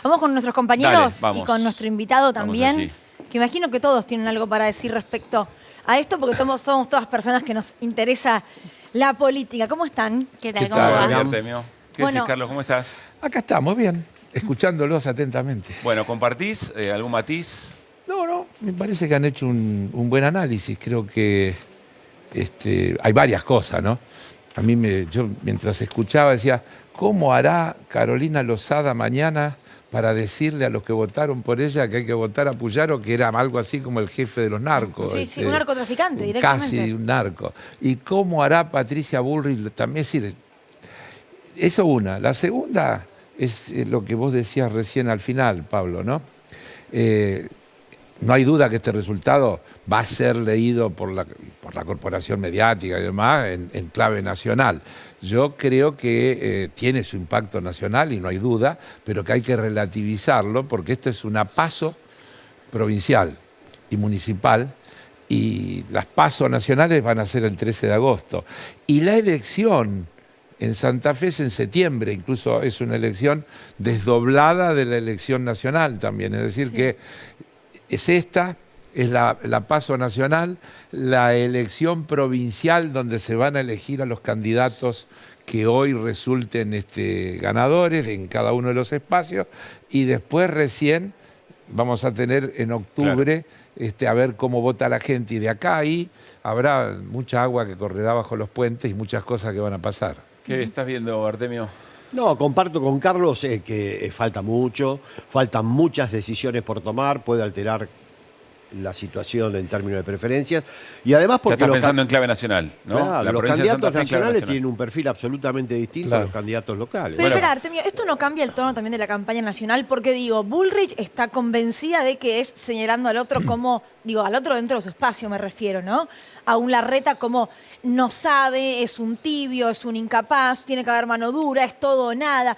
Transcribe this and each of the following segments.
Vamos con nuestros compañeros Dale, y con nuestro invitado también, allí. que imagino que todos tienen algo para decir respecto a esto, porque somos todas personas que nos interesa la política. ¿Cómo están? ¿Qué tal? ¿Qué ¿Cómo tal, va? Artemio? ¿Qué Bueno. decís, Carlos? ¿Cómo estás? Acá estamos, bien, escuchándolos atentamente. Bueno, ¿compartís algún matiz? No, me parece que han hecho un buen análisis. Creo que hay varias cosas, ¿no? Yo mientras escuchaba decía, ¿cómo hará Carolina Lozada mañana para decirle a los que votaron por ella que hay que votar a Puyaro, que era algo así como el jefe de los narcos? Sí, un narcotraficante directamente. Casi un narco. ¿Y cómo hará Patricia Bullrich también? Es decir, eso una. La segunda es lo que vos decías recién al final, Pablo, ¿no? No hay duda que este resultado va a ser leído por la corporación mediática y demás en clave nacional. Yo creo que tiene su impacto nacional y no hay duda, pero que hay que relativizarlo porque esto es una PASO provincial y municipal y las PASO nacionales van a ser el 13 de agosto. Y la elección en Santa Fe es en septiembre, incluso es una elección desdoblada de la elección nacional también, es decir que es la PASO nacional, la elección provincial donde se van a elegir a los candidatos que hoy resulten ganadores en cada uno de los espacios y después recién vamos a tener en octubre a ver cómo vota la gente y de acá ahí habrá mucha agua que correrá bajo los puentes y muchas cosas que van a pasar. ¿Qué estás viendo, Artemio? No, comparto con Carlos que falta mucho, faltan muchas decisiones por tomar, puede alterar la situación en términos de preferencias. Y además Ya porque estás pensando en clave nacional, ¿no? claro, La los provincia de Santa candidatos Fe en clave nacionales nacional. tienen un perfil absolutamente distinto a los candidatos locales. Pero espera, Artemio, ¿esto no cambia el tono también de la campaña nacional? Porque digo, Bullrich está convencida de que es señalando al otro como, al otro dentro de su espacio me refiero, ¿no? A un Larreta como no sabe, es un tibio, es un incapaz, tiene que haber mano dura, es todo o nada.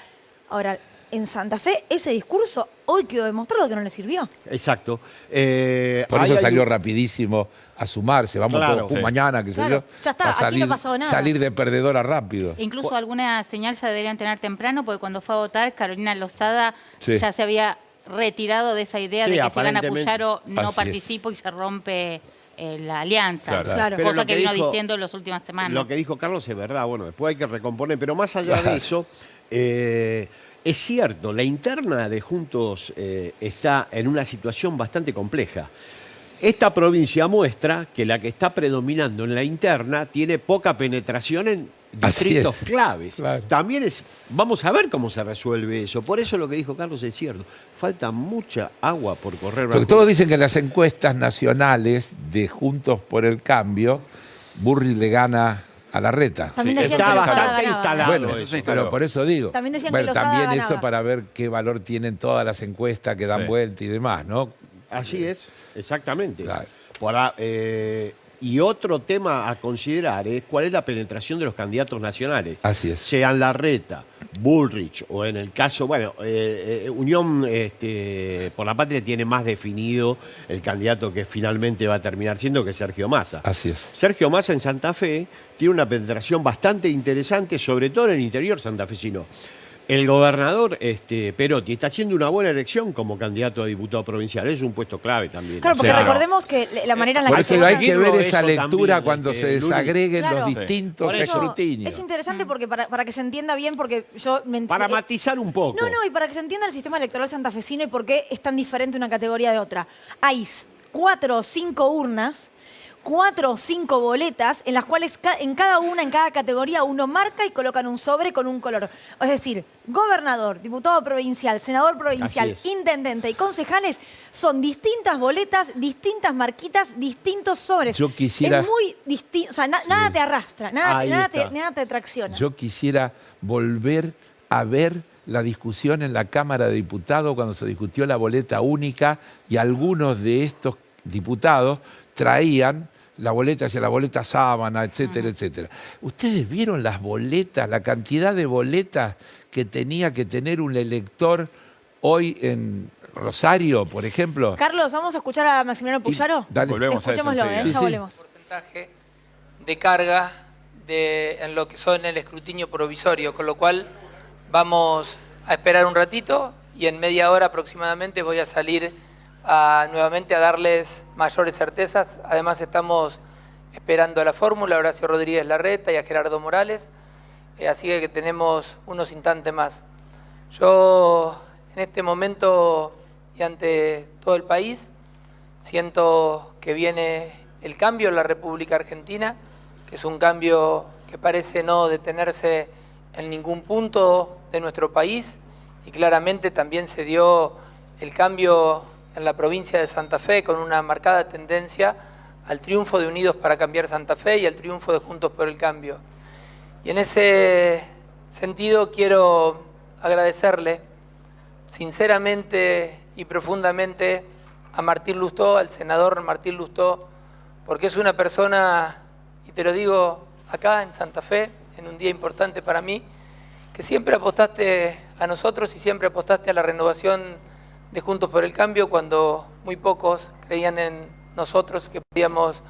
Ahora, en Santa Fe, ese discurso hoy quedó demostrado que no le sirvió. Exacto. Por eso salió rapidísimo a sumarse, vamos todos mañana, que se dio, ya está, aquí no ha pasado nada. salir de perdedora rápido. Incluso alguna señal ya deberían tener temprano, porque cuando fue a votar, Carolina Lozada ya se había retirado de esa idea de que si gana Puyaro no participo y se rompe la alianza. Claro. Cosa que vino diciendo en las últimas semanas. Lo que dijo Carlos es verdad, bueno, después hay que recomponer, pero más allá de eso, es cierto, la interna de Juntos está en una situación bastante compleja. Esta provincia muestra que la que está predominando en la interna tiene poca penetración en distritos claves. Claro. También vamos a ver cómo se resuelve eso. Por eso lo que dijo Carlos es cierto. Falta mucha agua por correr. Porque todos dicen que en las encuestas nacionales de Juntos por el Cambio, Bullrich le gana a Larreta. También decían está que Lozada bastante ganaba. instalado. Bueno, eso se instaló. pero por eso digo. También decían que Lozada también ganaba. eso para ver qué valor tienen todas las encuestas que dan vuelta y demás, ¿no? Así es, exactamente. Claro. Y otro tema a considerar es cuál es la penetración de los candidatos nacionales. Así es. Sean Larreta, Bullrich o en el caso, Unión por la Patria tiene más definido el candidato que finalmente va a terminar siendo, que es Sergio Massa. Así es. Sergio Massa en Santa Fe tiene una penetración bastante interesante, sobre todo en el interior santafesino. El gobernador Perotti está haciendo una buena elección como candidato a diputado provincial. Es un puesto clave también. Claro, porque recordemos que la manera en la Por que eso hay que ver seguirlo esa eso lectura también, cuando se desagreguen Claro. los distintos Por eso escrutinios. es interesante porque para que se entienda bien, porque yo Para matizar un poco. No, y para que se entienda el sistema electoral santafesino y por qué es tan diferente una categoría de otra. Hay 4 o 5 urnas, 4 o 5 boletas, en las cuales en cada categoría, uno marca y colocan un sobre con un color. Es decir, gobernador, diputado provincial, senador provincial, intendente y concejales son distintas boletas, distintas marquitas, distintos sobres. Yo quisiera... Es muy distinto, o sea, nada te arrastra, nada te tracciona. Yo quisiera volver a ver la discusión en la Cámara de Diputados cuando se discutió la boleta única y algunos de estos diputados traían la boleta hacia la boleta sábana, etcétera, etcétera. ¿Ustedes vieron las boletas, la cantidad de boletas que tenía que tener un elector hoy en Rosario, por ejemplo? Carlos, vamos a escuchar a Maximiliano Puyaro. Dale. Volvemos a eso Escuchémoslo, enseguida. ya volvemos. Porcentaje de carga en lo que son el escrutinio provisorio, con lo cual vamos a esperar un ratito y en media hora aproximadamente voy a salir nuevamente a darles mayores certezas. Además estamos esperando a la fórmula, a Horacio Rodríguez Larreta y a Gerardo Morales, así que tenemos unos instantes más. Yo en este momento y ante todo el país siento que viene el cambio en la República Argentina, que es un cambio que parece no detenerse en ningún punto de nuestro país, y claramente también se dio el cambio en la provincia de Santa Fe con una marcada tendencia al triunfo de Unidos para Cambiar Santa Fe y al triunfo de Juntos por el Cambio. Y en ese sentido quiero agradecerle sinceramente y profundamente a Martín Lustó, al senador Martín Lustó, porque es una persona, y te lo digo acá en Santa Fe, en un día importante para mí, que siempre apostaste a nosotros y siempre apostaste a la renovación de Juntos por el Cambio cuando muy pocos creían en nosotros que podíamos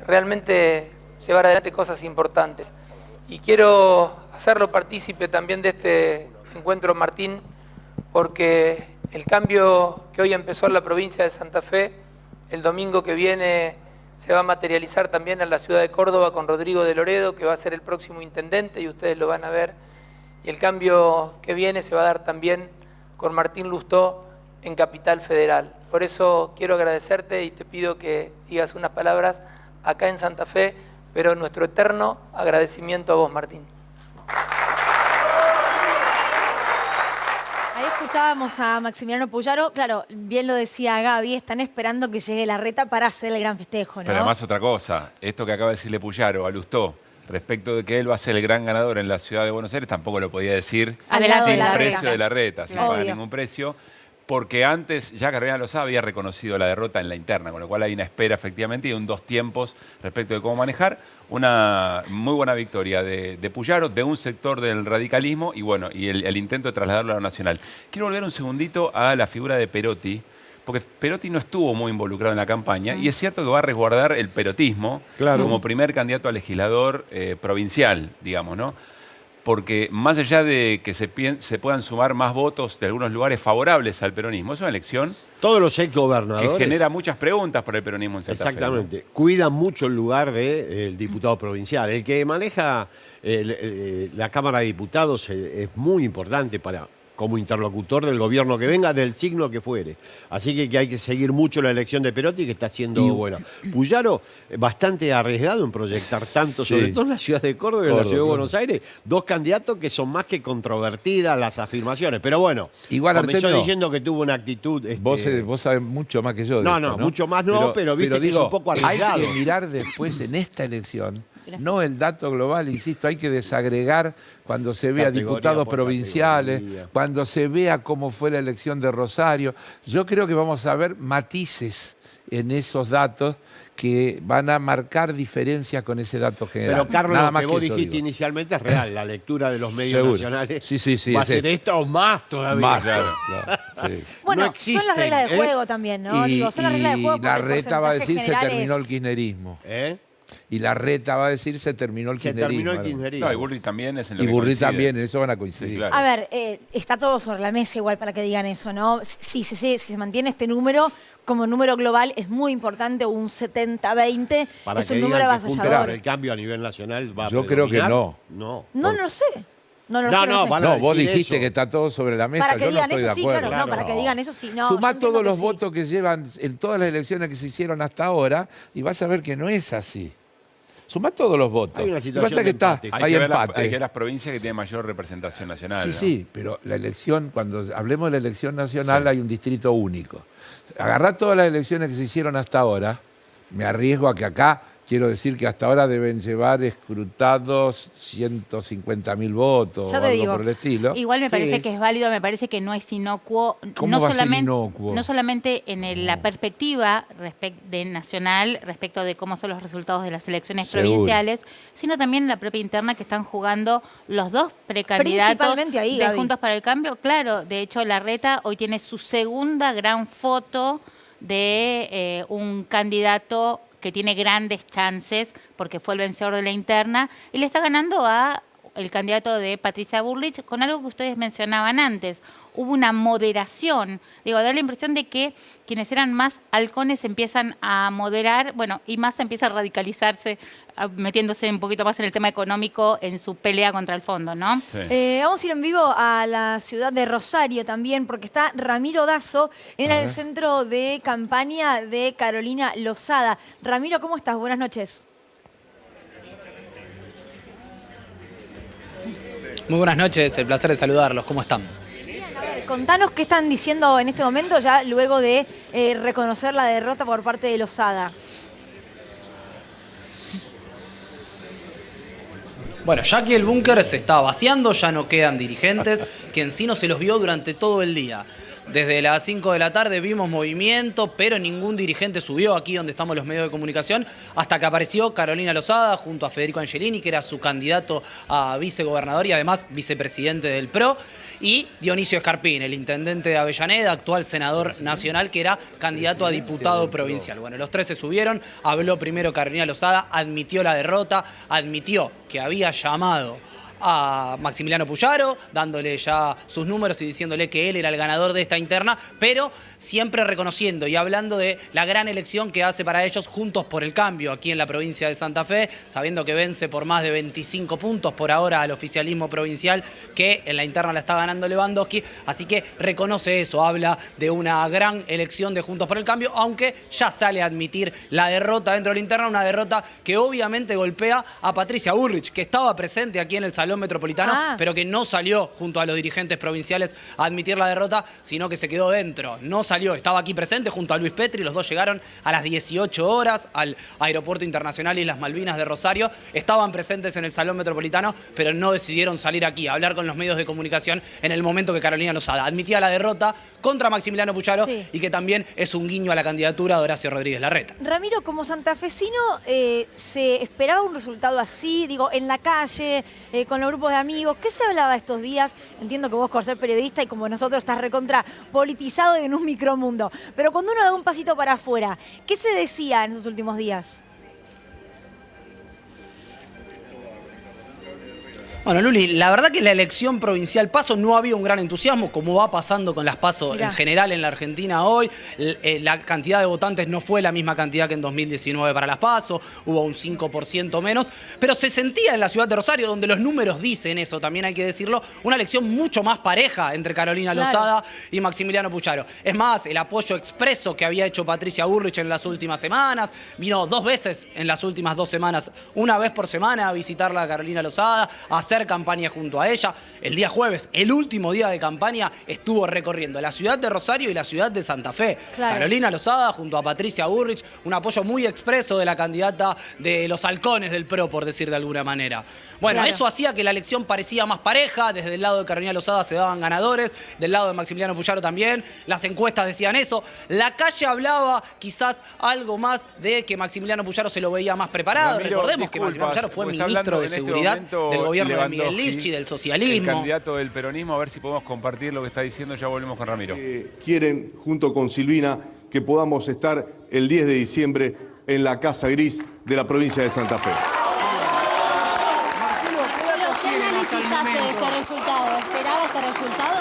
realmente llevar adelante cosas importantes. Y quiero hacerlo partícipe también de este encuentro, Martín, porque el cambio que hoy empezó en la provincia de Santa Fe, el domingo que viene se va a materializar también en la ciudad de Córdoba con Rodrigo de Loredo, que va a ser el próximo intendente y ustedes lo van a ver. Y el cambio que viene se va a dar también con Martín Lustó en Capital Federal. Por eso quiero agradecerte y te pido que digas unas palabras acá en Santa Fe, pero nuestro eterno agradecimiento a vos, Martín. Ahí escuchábamos a Maximiliano Puyaro. Claro, bien lo decía Gaby, están esperando que llegue Larreta para hacer el gran festejo, ¿no? Pero además otra cosa, esto que acaba de decirle Puyaro a Lustó, respecto de que él va a ser el gran ganador en la ciudad de Buenos Aires, tampoco lo podía decir sin precio de Larreta, sin pagar ningún precio, porque antes ya Carolina Lozada había reconocido la derrota en la interna, con lo cual hay una espera efectivamente y un dos tiempos respecto de cómo manejar. Una muy buena victoria de Puyaro, de un sector del radicalismo y bueno, y el intento de trasladarlo a lo nacional. Quiero volver un segundito a la figura de Perotti, porque Perotti no estuvo muy involucrado en la campaña y es cierto que va a resguardar el perotismo como primer candidato a legislador provincial, digamos, ¿no? Porque más allá de que se puedan sumar más votos de algunos lugares favorables al peronismo, es una elección todos los exgobernadores que genera muchas preguntas para el peronismo en Santa Fe. Exactamente. ¿No? Cuidan mucho el lugar del diputado provincial. El que maneja la Cámara de Diputados es muy importante como interlocutor del gobierno que venga, del signo que fuere. Así que hay que seguir mucho la elección de Perotti, que está siendo buena. Puyaro, bastante arriesgado en proyectar tanto, sobre todo en la ciudad de Córdoba y en la ciudad de Buenos Aires, dos candidatos que son más que controvertidas las afirmaciones. Pero bueno, igual comenzó Artemio, diciendo que tuvo una actitud... Vos sabés mucho más que yo de No, esto, mucho más no, pero viste que es un poco arriesgado. Hay que mirar después en esta elección, no el dato global, insisto, hay que desagregar cuando se vea diputados provinciales, cuando se vea cómo fue la elección de Rosario. Yo creo que vamos a ver matices en esos datos que van a marcar diferencias con ese dato general. Pero Carlos, nada lo más que vos eso dijiste digo. inicialmente es real. La lectura de los medios nacionales sí, va a ser esta o más todavía. Más, claro. Sí. Bueno, No existen, son las reglas de juego también, ¿no? Digo, son las reglas de juego. porque el Larreta va a decir porcentaje se terminó el general kirchnerismo. ¿Eh? Y Larreta va a decir se terminó el kirchnerismo. terminó el kirchnerismo. No, y Burri también es en lo Y que Burri coincide. también, en eso van a coincidir. Sí, claro. A ver, está todo sobre la mesa igual para que digan eso, ¿no? Si se mantiene este número como número global es muy importante, un 70-20, Para es que un digan número que Juntos por avasallador. el Cambio a nivel nacional va a Yo creo que predominar. no. No lo sé. No lo No, sé. no, van a No, vos decir dijiste eso. que está todo sobre la mesa, Para que yo no digan estoy eso de sí, acuerdo. claro, no, para que digan eso sí. No, yo Sumá entiendo todos que los sí. votos que llevan en todas las elecciones que se hicieron hasta ahora y vas a ver que no es así. Sumá todos los votos. Hay una Lo que situación pasa es que de está, empate. Hay hay que ver empate. hay que ver las provincias que tienen mayor representación nacional. Sí, ¿no? sí, pero la elección, cuando hablemos de la elección nacional, hay un distrito único. Agarrá todas las elecciones que se hicieron hasta ahora, me arriesgo a que acá, quiero decir que hasta ahora deben llevar escrutados 150.000 votos Ya o te algo digo. por el estilo. Igual me parece que es válido, me parece que no es inocuo. ¿Cómo va a ser inocuo? No solamente en la perspectiva de nacional respecto de cómo son los resultados de las elecciones Seguro. provinciales, sino también en la propia interna que están jugando los dos precandidatos Principalmente ahí, de Gaby. Juntos para el Cambio. Claro, de hecho Larreta hoy tiene su segunda gran foto de un candidato que tiene grandes chances porque fue el vencedor de la interna y le está ganando a el candidato de Patricia Bullrich con algo que ustedes mencionaban antes, hubo una moderación. Digo, da la impresión de que quienes eran más halcones empiezan a moderar, bueno, y más empieza a radicalizarse, metiéndose un poquito más en el tema económico en su pelea contra el fondo, ¿no? Sí. Vamos a ir en vivo a la ciudad de Rosario también, porque está Ramiro Dazo en el centro de campaña de Carolina Lozada. Ramiro, ¿cómo estás? Buenas noches. Muy buenas noches, el placer de saludarlos. ¿Cómo están? Bien, a ver, contanos qué están diciendo en este momento, ya luego de reconocer la derrota por parte de Lozada. Bueno, ya que el búnker se está vaciando, ya no quedan dirigentes, que en sí no se los vio durante todo el día. Desde las 5 de la tarde vimos movimiento, pero ningún dirigente subió aquí donde estamos los medios de comunicación, hasta que apareció Carolina Lozada junto a Federico Angelini, que era su candidato a vicegobernador y además vicepresidente del PRO, y Dionisio Escarpín, el intendente de Avellaneda, actual senador nacional, que era candidato a diputado provincial. Bueno, los tres se subieron, habló primero Carolina Lozada, admitió la derrota, admitió que había llamado a Maximiliano Puyaro, dándole ya sus números y diciéndole que él era el ganador de esta interna, pero siempre reconociendo y hablando de la gran elección que hace para ellos Juntos por el Cambio aquí en la provincia de Santa Fe, sabiendo que vence por más de 25 puntos por ahora al oficialismo provincial, que en la interna la está ganando Lewandowski, así que reconoce eso, habla de una gran elección de Juntos por el Cambio, aunque ya sale a admitir la derrota dentro de la interna, una derrota que obviamente golpea a Patricia Bullrich, que estaba presente aquí en el Salón Metropolitano, pero que no salió junto a los dirigentes provinciales a admitir la derrota, sino que se quedó dentro. No salió, estaba aquí presente junto a Luis Petri, los dos llegaron a las 18 horas al Aeropuerto Internacional Islas Malvinas de Rosario, estaban presentes en el Salón Metropolitano, pero no decidieron salir aquí a hablar con los medios de comunicación en el momento que Carolina Lozada admitía la derrota contra Maximiliano Puyaro y que también es un guiño a la candidatura de Horacio Rodríguez Larreta. Ramiro, como santafesino, ¿se esperaba un resultado así? Digo, en la calle, con los grupos de amigos, ¿qué se hablaba estos días? Entiendo que vos, por ser periodista y como nosotros, estás recontra politizado en un micromundo. Pero cuando uno da un pasito para afuera, ¿qué se decía en esos últimos días? Bueno, Luli, la verdad que la elección provincial PASO no había un gran entusiasmo, como va pasando con las PASO en general en la Argentina hoy. La cantidad de votantes no fue la misma cantidad que en 2019 para las PASO, hubo un 5% menos, pero se sentía en la ciudad de Rosario, donde los números dicen eso, también hay que decirlo, una elección mucho más pareja entre Carolina Lozada y Maximiliano Puyaro. Es más, el apoyo expreso que había hecho Patricia Bullrich en las últimas semanas, vino 2 veces en las últimas 2 semanas, una vez por semana a visitarla a Carolina Lozada, a hacer campaña junto a ella. El día jueves, el último día de campaña, estuvo recorriendo la ciudad de Rosario y la ciudad de Santa Fe. Carolina Lozada junto a Patricia Bullrich, un apoyo muy expreso de la candidata de los halcones del PRO, por decir de alguna manera. Bueno, eso hacía que la elección parecía más pareja, desde el lado de Carolina Lozada se daban ganadores, del lado de Maximiliano Puyaro también, las encuestas decían eso, la calle hablaba quizás algo más de que Maximiliano Puyaro se lo veía más preparado. Ramiro, recordemos que Maximiliano Puyaro fue ministro de Seguridad del gobierno de Miguel Lifchi, del socialismo. El candidato del peronismo, a ver si podemos compartir lo que está diciendo, ya volvemos con Ramiro. Quieren, junto con Silvina, que podamos estar el 10 de diciembre en la Casa Gris de la provincia de Santa Fe. ¿Este resultado? ¿Esperaba este resultado?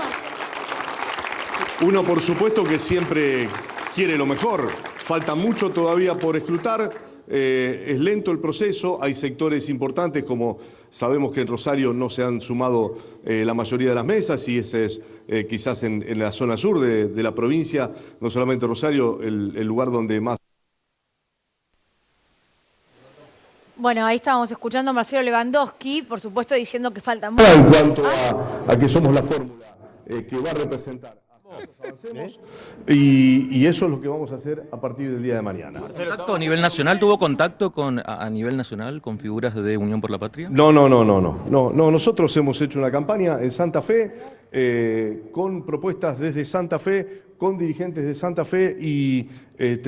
Uno, por supuesto, que siempre quiere lo mejor. Falta mucho todavía por escrutar. Es lento el proceso. Hay sectores importantes, como sabemos que en Rosario no se han sumado la mayoría de las mesas, y ese es quizás en la zona sur de la provincia, no solamente Rosario, el lugar donde más... Bueno, ahí estábamos escuchando a Marcelo Lewandowski, por supuesto diciendo que falta mucho. En cuanto a que somos la fórmula que va a representar y eso es lo que vamos a hacer a partir del día de mañana. ¿Contacto a nivel nacional? ¿Tuvo contacto a nivel nacional con figuras de Unión por la Patria? No. Nosotros hemos hecho una campaña en Santa Fe con propuestas desde Santa Fe, con dirigentes de Santa Fe, y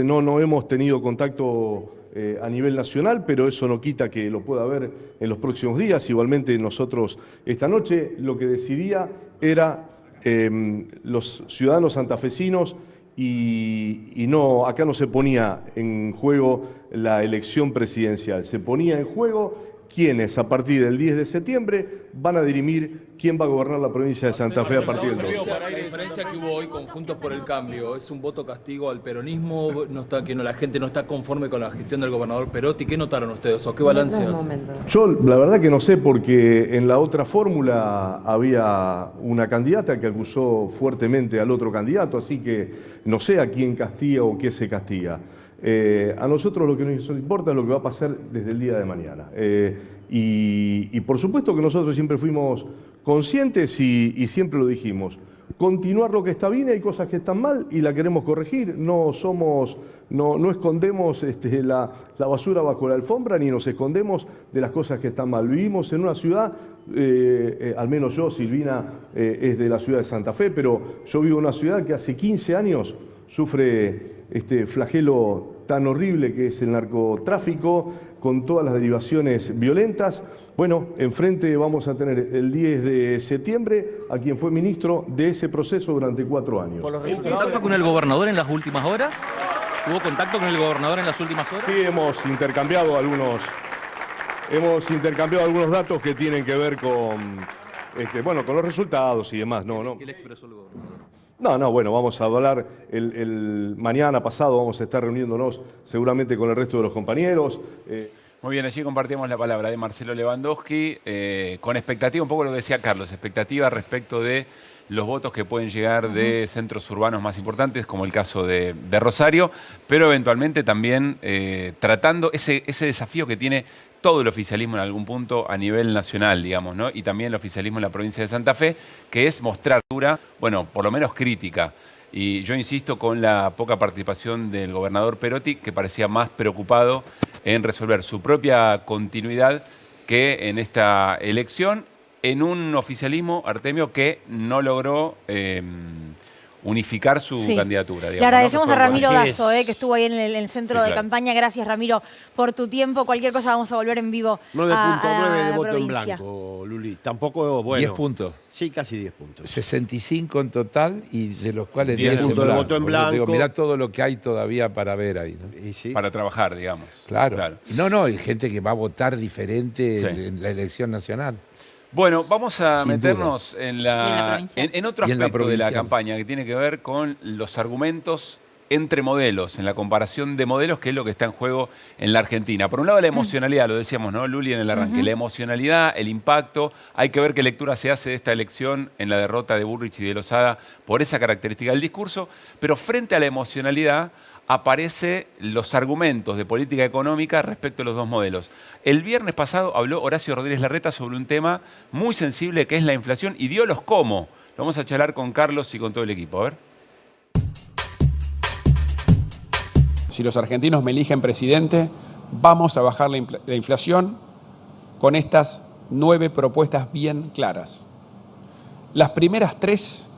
no hemos tenido contacto a nivel nacional, pero eso no quita que lo pueda haber en los próximos días. Igualmente nosotros esta noche lo que decidía era los ciudadanos santafesinos, y acá no se ponía en juego la elección presidencial, se ponía en juego quienes a partir del 10 de septiembre van a dirimir quién va a gobernar la provincia de Santa Fe a partir del 12. La diferencia que hubo hoy con Juntos por el Cambio es un voto castigo al peronismo, la gente no está conforme con la gestión del gobernador Perotti. ¿Qué notaron ustedes o qué balance hacen? Yo la verdad que no sé, porque en la otra fórmula había una candidata que acusó fuertemente al otro candidato, así que no sé a quién castiga o qué se castiga. A nosotros lo que nos importa es lo que va a pasar desde el día de mañana. Y por supuesto que nosotros siempre fuimos conscientes y siempre lo dijimos. Continuar lo que está bien, hay cosas que están mal y la queremos corregir. No escondemos la basura bajo la alfombra ni nos escondemos de las cosas que están mal. Vivimos en una ciudad, al menos yo, Silvina, es de la ciudad de Santa Fe, pero yo vivo en una ciudad que hace 15 años sufre este flagelo tan horrible que es el narcotráfico, con todas las derivaciones violentas. Bueno, enfrente vamos a tener el 10 de septiembre a quien fue ministro de ese proceso durante 4 años. ¿Hubo contacto con el gobernador en las últimas horas? ¿Hubo contacto con el gobernador en las últimas horas? Sí, hemos intercambiado algunos datos que tienen que ver con, con los resultados y demás. ¿Qué le expresó el gobernador? Bueno, vamos a hablar mañana pasado, vamos a estar reuniéndonos seguramente con el resto de los compañeros. Muy bien, allí compartimos la palabra de Marcelo Lewandowski, con expectativa, un poco lo que decía Carlos, expectativa respecto de los votos que pueden llegar de centros urbanos más importantes, como el caso de Rosario, pero eventualmente también tratando ese desafío que tiene todo el oficialismo en algún punto a nivel nacional, digamos, ¿no? Y también el oficialismo en la provincia de Santa Fe, que es mostrar dura, bueno, por lo menos crítica. Y yo insisto con la poca participación del gobernador Perotti, que parecía más preocupado en resolver su propia continuidad que en esta elección, en un oficialismo, Artemio, que no logró unificar su candidatura. Digamos, le agradecemos a Ramiro Dazo, Dazo, que estuvo ahí en el centro de campaña. Gracias, Ramiro, por tu tiempo. Cualquier cosa vamos a volver en vivo 9.9 de voto provincia. en blanco, Luli. Tampoco, bueno. 10 puntos. Sí, casi 10 puntos. 65 en total y de los cuales 10 puntos de voto en blanco. Digo, mirá todo lo que hay todavía para ver ahí, ¿no? Y sí. Para trabajar, digamos. Claro. No, hay gente que va a votar diferente en la elección nacional. Bueno, vamos a Sin meternos duda. en otro aspecto de la campaña que tiene que ver con los argumentos entre modelos, en la comparación de modelos, que es lo que está en juego en la Argentina. Por un lado, la emocionalidad, lo decíamos, ¿no, Luli, en el arranque? La emocionalidad, el impacto. Hay que ver qué lectura se hace de esta elección en la derrota de Bullrich y de Lozada por esa característica del discurso. Pero frente a la emocionalidad, aparecen los argumentos de política económica respecto a los dos modelos. El viernes pasado habló Horacio Rodríguez Larreta sobre un tema muy sensible que es la inflación y dio los cómo. Lo vamos a charlar con Carlos y con todo el equipo. A ver. Si los argentinos me eligen presidente, vamos a bajar la inflación con estas 9 propuestas bien claras. Las primeras 3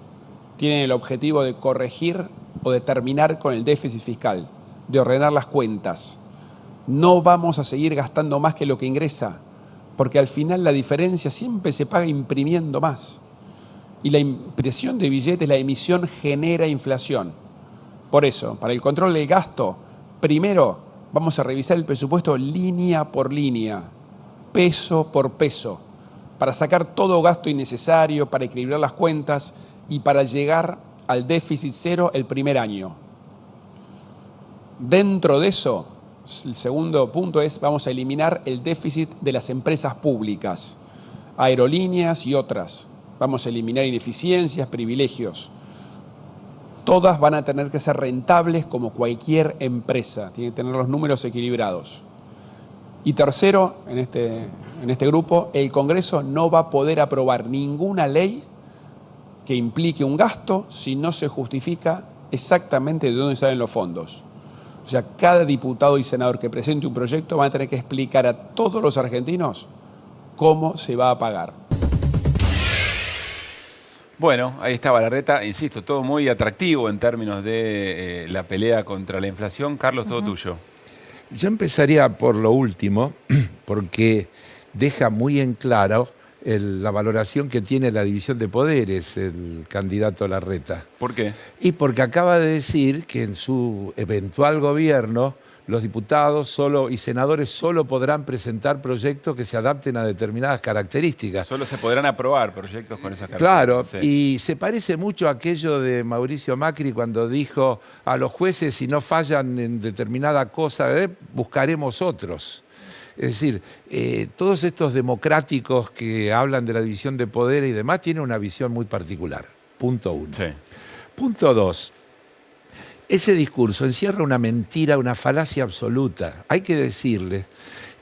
tienen el objetivo de corregir o de terminar con el déficit fiscal, de ordenar las cuentas. No vamos a seguir gastando más que lo que ingresa, porque al final la diferencia siempre se paga imprimiendo más. Y la impresión de billetes, la emisión genera inflación. Por eso, para el control del gasto, primero vamos a revisar el presupuesto línea por línea, peso por peso, para sacar todo gasto innecesario, para equilibrar las cuentas y para llegar al déficit cero el primer año. Dentro de eso, el segundo punto es, vamos a eliminar el déficit de las empresas públicas, aerolíneas y otras. Vamos a eliminar ineficiencias, privilegios. Todas van a tener que ser rentables como cualquier empresa. Tienen que tener los números equilibrados. Y tercero, en este grupo, el Congreso no va a poder aprobar ninguna ley que implique un gasto si no se justifica exactamente de dónde salen los fondos. O sea, cada diputado y senador que presente un proyecto va a tener que explicar a todos los argentinos cómo se va a pagar. Bueno, ahí estaba Larreta, insisto, todo muy atractivo en términos de la pelea contra la inflación. Carlos, todo tuyo. Yo empezaría por lo último, porque deja muy en claro la valoración que tiene la división de poderes el candidato Larreta. ¿Por qué? Y porque acaba de decir que en su eventual gobierno los diputados y senadores solo podrán presentar proyectos que se adapten a determinadas características. Solo se podrán aprobar proyectos con esas Claro, características. Sí. y se parece mucho a aquello de Mauricio Macri cuando dijo a los jueces, si no fallan en determinada cosa, buscaremos otros. Es decir, todos estos democráticos que hablan de la división de poderes y demás tienen una visión muy particular. Punto 1. Sí. Punto 2. Ese discurso encierra una mentira, una falacia absoluta. Hay que decirle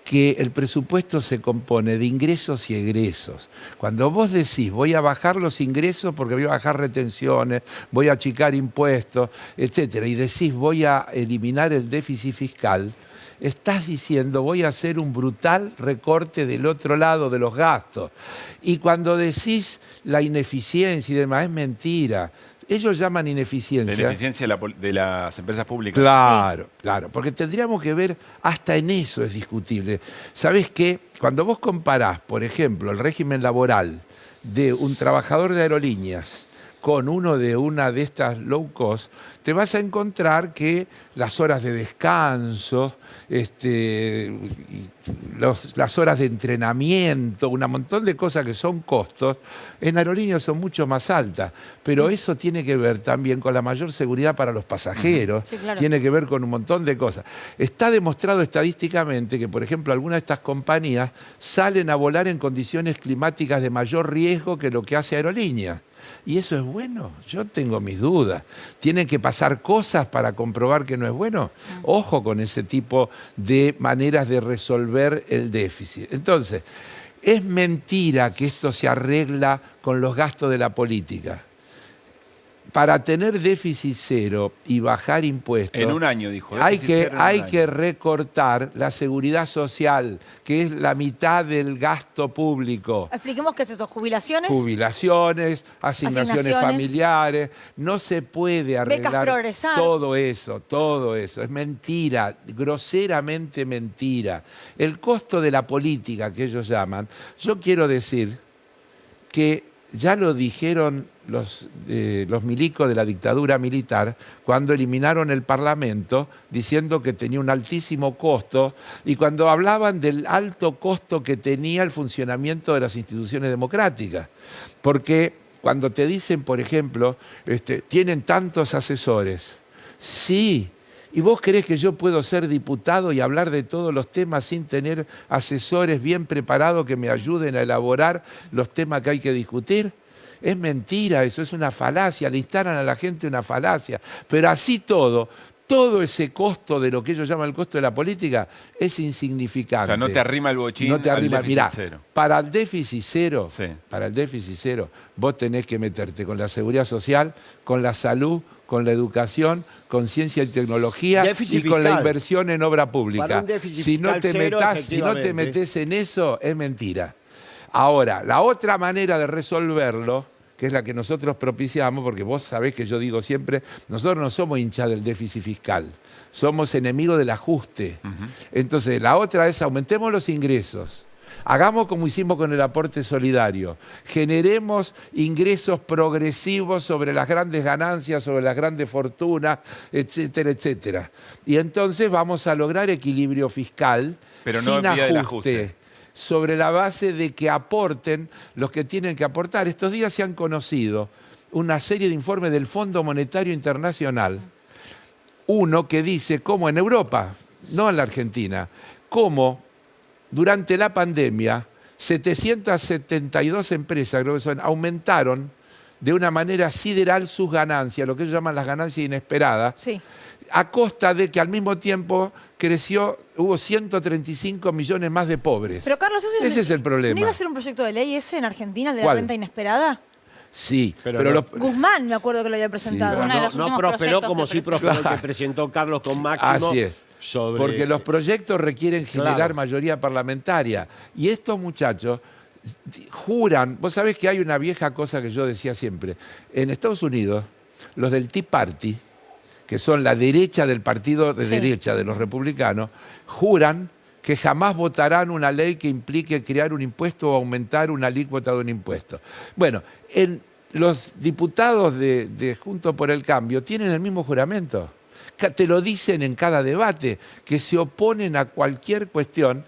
que el presupuesto se compone de ingresos y egresos. Cuando vos decís voy a bajar los ingresos porque voy a bajar retenciones, voy a achicar impuestos, etcétera, y decís voy a eliminar el déficit fiscal, estás diciendo voy a hacer un brutal recorte del otro lado de los gastos. Y cuando decís la ineficiencia y demás, es mentira. Ellos llaman ineficiencia. De la eficiencia de las empresas públicas. Claro, claro, porque tendríamos que ver, hasta en eso es discutible. ¿Sabés qué? Cuando vos comparás, por ejemplo, el régimen laboral de un trabajador de aerolíneas con uno de una de estas low cost, te vas a encontrar que las horas de descanso, las horas de entrenamiento, un montón de cosas que son costos, en aerolíneas son mucho más altas. Pero eso tiene que ver también con la mayor seguridad para los pasajeros, sí, claro. Tiene que ver con un montón de cosas. Está demostrado estadísticamente que, por ejemplo, algunas de estas compañías salen a volar en condiciones climáticas de mayor riesgo que lo que hace aerolíneas. Y eso es bueno, yo tengo mis dudas. ¿Tienen que pasar cosas para comprobar que no es bueno? Ojo con ese tipo de maneras de resolver el déficit. Entonces, es mentira que esto se arregla con los gastos de la política. Para tener déficit cero y bajar impuestos... En un año, dijo. Hay que recortar la seguridad social, que es la mitad del gasto público. Expliquemos qué es eso, jubilaciones. Jubilaciones, asignaciones familiares. No se puede arreglar todo eso. Es mentira, groseramente mentira. El costo de la política que ellos llaman, yo quiero decir que ya lo dijeron los milicos de la dictadura militar cuando eliminaron el Parlamento, diciendo que tenía un altísimo costo, y cuando hablaban del alto costo que tenía el funcionamiento de las instituciones democráticas. Porque cuando te dicen, por ejemplo, tienen tantos asesores, sí. ¿Y vos creés que yo puedo ser diputado y hablar de todos los temas sin tener asesores bien preparados que me ayuden a elaborar los temas que hay que discutir? Es mentira, eso es una falacia, le instalan a la gente una falacia. Pero así todo ese costo de lo que ellos llaman el costo de la política es insignificante. O sea, no te arrima el bochín no te arrima, al déficit mirá, cero. Para el déficit cero, vos tenés que meterte con la seguridad social, con la salud, con la educación, con ciencia y tecnología déficit y con la fiscal. inversión en obra pública. Para un déficit Si no fiscal te metés en eso, es mentira. Ahora, la otra manera de resolverlo, que es la que nosotros propiciamos, porque vos sabés que yo digo siempre, nosotros no somos hinchas del déficit fiscal, somos enemigos del ajuste. Entonces, la otra es aumentemos los ingresos. Hagamos como hicimos con el aporte solidario. Generemos ingresos progresivos sobre las grandes ganancias, sobre las grandes fortunas, etcétera, etcétera. Y entonces vamos a lograr equilibrio fiscal pero no sin ajuste, sobre la base de que aporten los que tienen que aportar. Estos días se han conocido una serie de informes del Fondo Monetario Internacional. Uno que dice cómo en Europa, no en la Argentina, cómo durante la pandemia, 772 empresas, creo que son, aumentaron de una manera sideral sus ganancias, lo que ellos llaman las ganancias inesperadas, Sí. a costa de que al mismo tiempo hubo 135 millones más de pobres. Pero Carlos, ese es el problema. ¿No iba a ser un proyecto de ley ese en Argentina, el de la ¿Cuál? renta inesperada? Sí, pero no. Guzmán, me acuerdo que lo había presentado. No prosperó como sí prosperó el que presentó Carlos con Máximo. Así es. Porque los proyectos requieren generar mayoría parlamentaria. Y estos muchachos juran, vos sabés que hay una vieja cosa que yo decía siempre. En Estados Unidos, los del Tea Party, que son la derecha del partido de derecha de los republicanos, juran que jamás votarán una ley que implique crear un impuesto o aumentar una alícuota de un impuesto. Bueno, los diputados de Juntos por el Cambio tienen el mismo juramento. Te lo dicen en cada debate, que se oponen a cualquier cuestión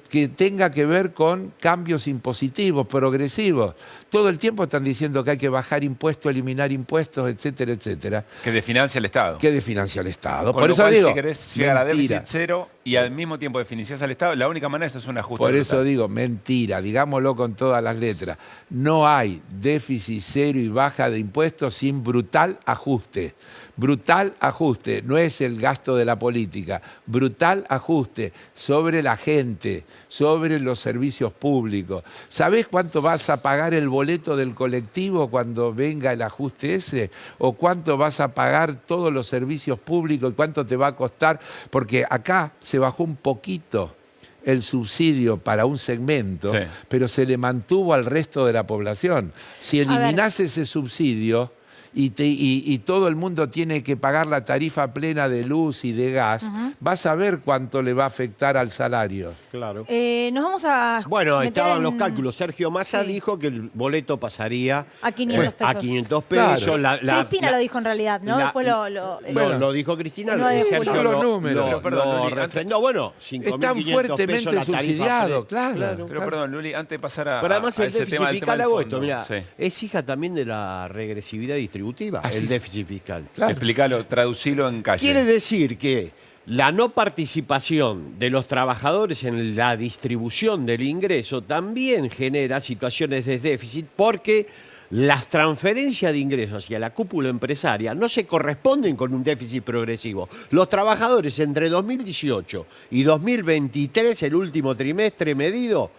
que tenga que ver con cambios impositivos, progresivos. Todo el tiempo están diciendo que hay que bajar impuestos, eliminar impuestos, etcétera, etcétera. Que desfinancia el Estado. Que desfinancia el Estado. Por eso digo, si querés llegar a déficit cero y al mismo tiempo desfinanciás al Estado, la única manera es hacer un ajuste. Por eso digo, mentira, digámoslo con todas las letras. No hay déficit cero y baja de impuestos sin brutal ajuste. Brutal ajuste, no es el gasto de la política, brutal ajuste sobre la gente, sobre los servicios públicos. ¿Sabés cuánto vas a pagar el boleto del colectivo cuando venga el ajuste ese? ¿O cuánto vas a pagar todos los servicios públicos y cuánto te va a costar? Porque acá se bajó un poquito el subsidio para un segmento, sí, pero se le mantuvo al resto de la población. Si eliminás ese subsidio y todo el mundo tiene que pagar la tarifa plena de luz y de gas, vas a ver cuánto le va a afectar al salario. Claro. Nos vamos a Bueno, estaban los cálculos. Sergio Massa dijo que el boleto pasaría a 500 pesos. A 500 pesos. Claro. Cristina lo dijo en realidad, ¿no? Después lo dijo Cristina. Sergio los números. Lo refrendó. Bueno, 5.500 están fuertemente pesos subsidiados, claro. Pero perdón, Luli, antes de pasar a Pero además el ese déficit tema, fiscal, hago esto, mira, sí, es hija también de la regresividad distributiva, el déficit fiscal. Claro. Explícalo, traducilo en calle. Quiere decir que la no participación de los trabajadores en la distribución del ingreso también genera situaciones de déficit porque las transferencias de ingresos hacia la cúpula empresaria no se corresponden con un déficit progresivo. Los trabajadores entre 2018 y 2023, el último trimestre medido,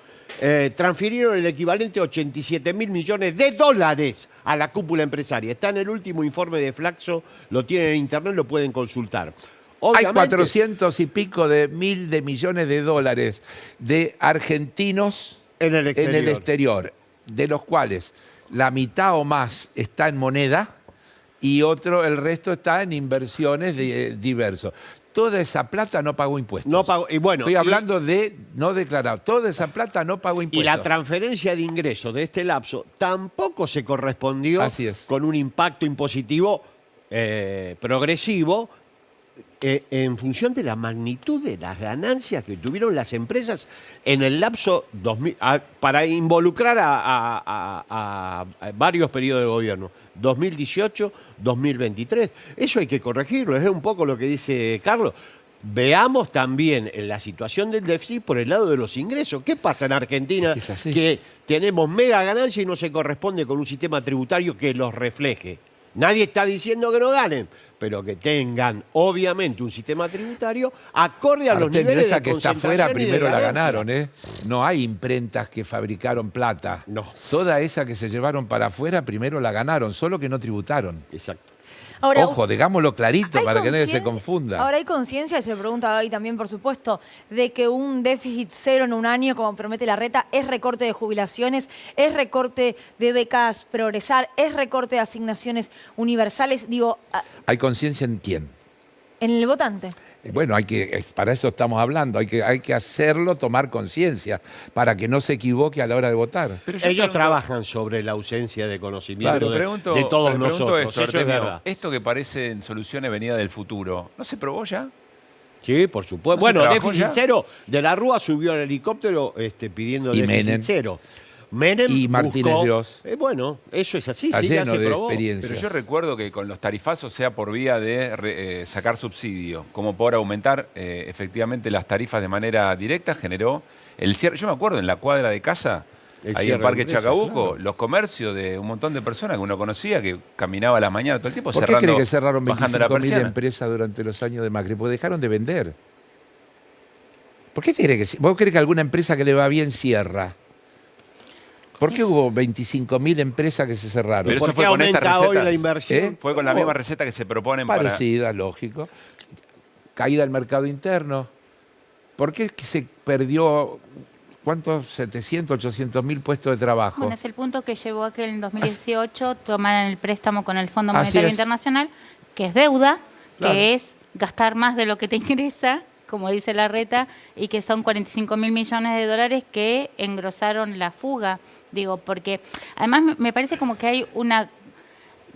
transfirieron el equivalente a 87.000 millones de dólares a la cúpula empresaria. Está en el último informe de Flaxo, lo tienen en internet, lo pueden consultar. Obviamente, hay 400 y pico de mil de millones de dólares de argentinos en el exterior, de los cuales la mitad o más está en moneda y el resto está en inversiones diversos. Toda esa plata no pagó impuestos. No pagó, y bueno, estoy hablando de no declarado. Toda esa plata no pagó impuestos. Y la transferencia de ingresos de este lapso tampoco se correspondió con un impacto impositivo progresivo en función de la magnitud de las ganancias que tuvieron las empresas en el lapso para involucrar a varios periodos de gobierno, 2018, 2023. Eso hay que corregirlo, es un poco lo que dice Carlos. Veamos también en la situación del déficit por el lado de los ingresos. ¿Qué pasa en Argentina? Que tenemos mega ganancias y no se corresponde con un sistema tributario que los refleje. Nadie está diciendo que no ganen, pero que tengan, obviamente, un sistema tributario acorde a los niveles de que está afuera primero la ganaron, ¿eh? No hay imprentas que fabricaron plata. No. Toda esa que se llevaron para afuera primero la ganaron, solo que no tributaron. Exacto. Ahora, ojo, digámoslo clarito para que nadie se confunda. Ahora hay conciencia, y se lo pregunta ahí también, por supuesto, de que un déficit cero en un año, como promete Larreta, es recorte de jubilaciones, es recorte de becas Progresar, es recorte de asignaciones universales. Digo, ¿hay conciencia en quién? En el votante. Bueno, para eso estamos hablando, hay que hacerlo, tomar conciencia, para que no se equivoque a la hora de votar. Pero ellos trabajan sobre la ausencia de conocimiento de todos nosotros. Eso es verdad. Esto que parecen soluciones venidas del futuro, ¿no se probó ya? Sí, por supuesto. Bueno, déficit cero. De la Rúa subió al helicóptero pidiendo déficit cero. Menem y Martínez Dios. Bueno, eso es así, sí, ya se probó. Pero yo recuerdo que con los tarifazos, sea por vía de sacar subsidio, como por aumentar efectivamente las tarifas de manera directa, generó el cierre. Yo me acuerdo en la cuadra de casa, ahí en Parque Chacabuco, los comercios de un montón de personas que uno conocía, que caminaba a la mañana todo el tiempo cerrando. ¿Por qué cree que cerraron 25.000 empresas durante los años de Macri? Porque dejaron de vender. ¿Por qué cree que vos crees que alguna empresa que le va bien cierra? ¿Por qué hubo 25.000 empresas que se cerraron? Pero ¿Por qué aumenta hoy la inversión? Fue con la misma receta que se proponen parecida, lógico. Caída del mercado interno. ¿Por qué se perdió, cuántos, 700, 800.000 puestos de trabajo? Bueno, es el punto que llevó a que en 2018 tomaran el préstamo con el Fondo Monetario Internacional, que es deuda, que es gastar más de lo que te ingresa, como dice Larreta, y que son 45.000 millones de dólares que engrosaron la fuga. Digo, porque además me parece como que hay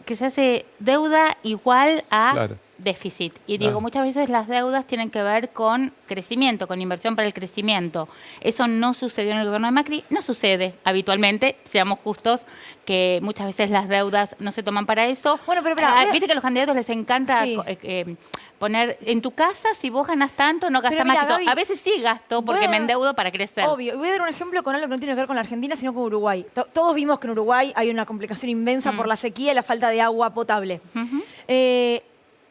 que se hace deuda igual a déficit. Y digo, muchas veces las deudas tienen que ver con crecimiento, con inversión para el crecimiento. Eso no sucedió en el gobierno de Macri, no sucede habitualmente, seamos justos, que muchas veces las deudas no se toman para eso. Bueno, pero viste que a los candidatos les encanta poner en tu casa, si vos ganás tanto, no gastás más. Gaby, a veces sí gasto porque me endeudo para crecer. Obvio. Voy a dar un ejemplo con algo que no tiene que ver con la Argentina, sino con Uruguay. Todos vimos que en Uruguay hay una complicación inmensa por la sequía y la falta de agua potable.